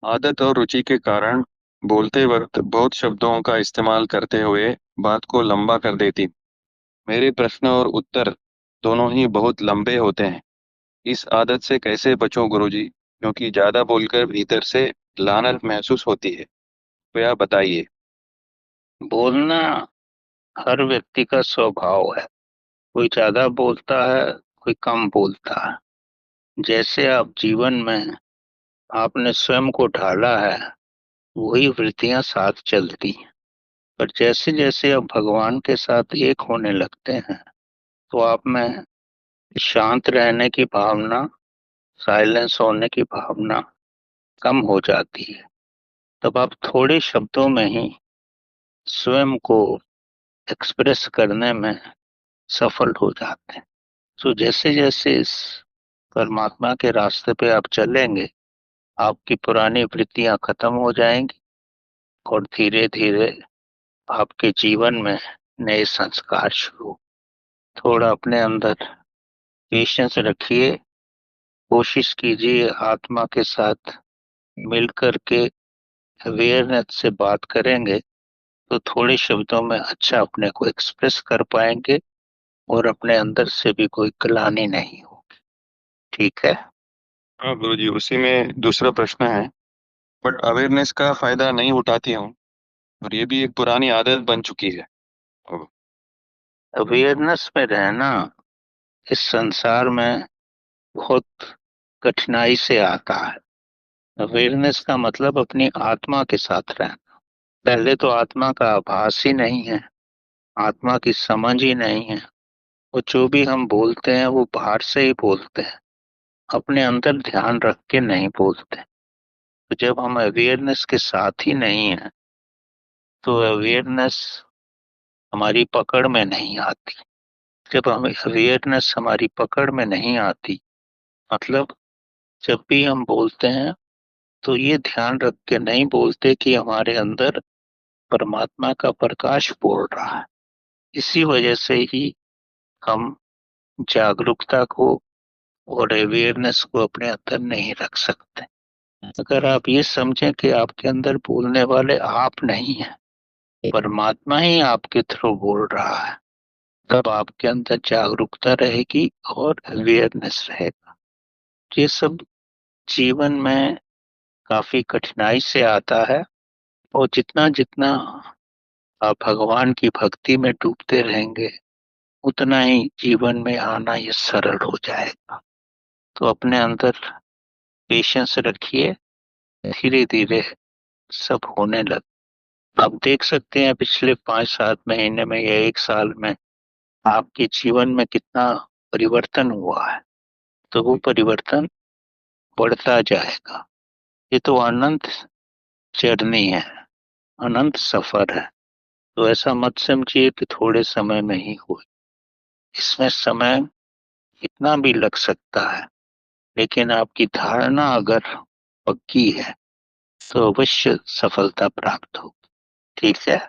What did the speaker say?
आदत और रुचि के कारण बोलते वक्त बहुत शब्दों का इस्तेमाल करते हुए बात को लंबा कर देती। मेरे प्रश्न और उत्तर दोनों ही बहुत लंबे होते हैं। इस आदत से कैसे बचूं गुरुजी? क्योंकि ज्यादा बोलकर भीतर से लानत महसूस होती है। तो आप बताइए। बोलना हर व्यक्ति का स्वभाव है। कोई ज्यादा बोलता है, कोई कम बोलता है। जैसे आप जीवन में आपने स्वयं को ढाला है, वही वृत्तियां साथ चलती हैं। पर जैसे जैसे आप भगवान के साथ एक होने लगते हैं, तो आप में शांत रहने की भावना, साइलेंस होने की भावना कम हो जाती है। तब आप थोड़े शब्दों में ही स्वयं को एक्सप्रेस करने में सफल हो जाते हैं। तो जैसे जैसे इस परमात्मा के रास्ते पे आप चलेंगे, आपकी पुरानी वृत्तियां खत्म हो जाएंगी और धीरे धीरे आपके जीवन में नए संस्कार शुरू। थोड़ा अपने अंदर पेशेंस रखिए। कोशिश कीजिए आत्मा के साथ मिलकर के अवेयरनेस से बात करेंगे, तो थोड़े शब्दों में अच्छा अपने को एक्सप्रेस कर पाएंगे और अपने अंदर से भी कोई ग्लानि नहीं होगी। ठीक है। हाँ गुरुजी, उसी में दूसरा प्रश्न है। बट अवेयरनेस का फायदा नहीं उठाती हूँ, और ये भी एक पुरानी आदत बन चुकी है। अब अवेयरनेस में रहना इस संसार में बहुत कठिनाई से आता है। अवेयरनेस का मतलब अपनी आत्मा के साथ रहना। पहले तो आत्मा का आभास ही नहीं है, आत्मा की समझ ही नहीं है। वो जो भी हम बोलते हैं वो बाहर से ही बोलते हैं, अपने अंदर ध्यान रख के नहीं बोलते। तो जब हम अवेयरनेस के साथ ही नहीं है, तो अवेयरनेस हमारी पकड़ में नहीं आती। जब हमें अवेयरनेस हमारी पकड़ में नहीं आती, मतलब जब भी हम बोलते हैं तो ये ध्यान रख के नहीं बोलते कि हमारे अंदर परमात्मा का प्रकाश बोल रहा है। इसी वजह से ही हम जागरूकता को और अवेयरनेस को अपने अंदर नहीं रख सकते। अगर आप ये समझें कि आपके अंदर बोलने वाले आप नहीं हैं, परमात्मा ही आपके थ्रू बोल रहा है, तब आपके अंदर जागरूकता रहेगी और अवेयरनेस रहेगा। ये सब जीवन में काफी कठिनाई से आता है, और जितना जितना आप भगवान की भक्ति में डूबते रहेंगे, उतना ही जीवन में आना ये सरल हो जाएगा। तो अपने अंदर पेशेंस रखिए, धीरे धीरे सब होने लग। आप देख सकते हैं पिछले 5-7 महीने में या 1 साल में आपके जीवन में कितना परिवर्तन हुआ है। तो वो परिवर्तन बढ़ता जाएगा। ये तो अनंत जर्नी है, अनंत सफर है। तो ऐसा मत समझिए कि थोड़े समय में ही हो। इसमें समय कितना भी लग सकता है, लेकिन आपकी धारणा अगर पक्की है, तो अवश्य सफलता प्राप्त होगी। ठीक है।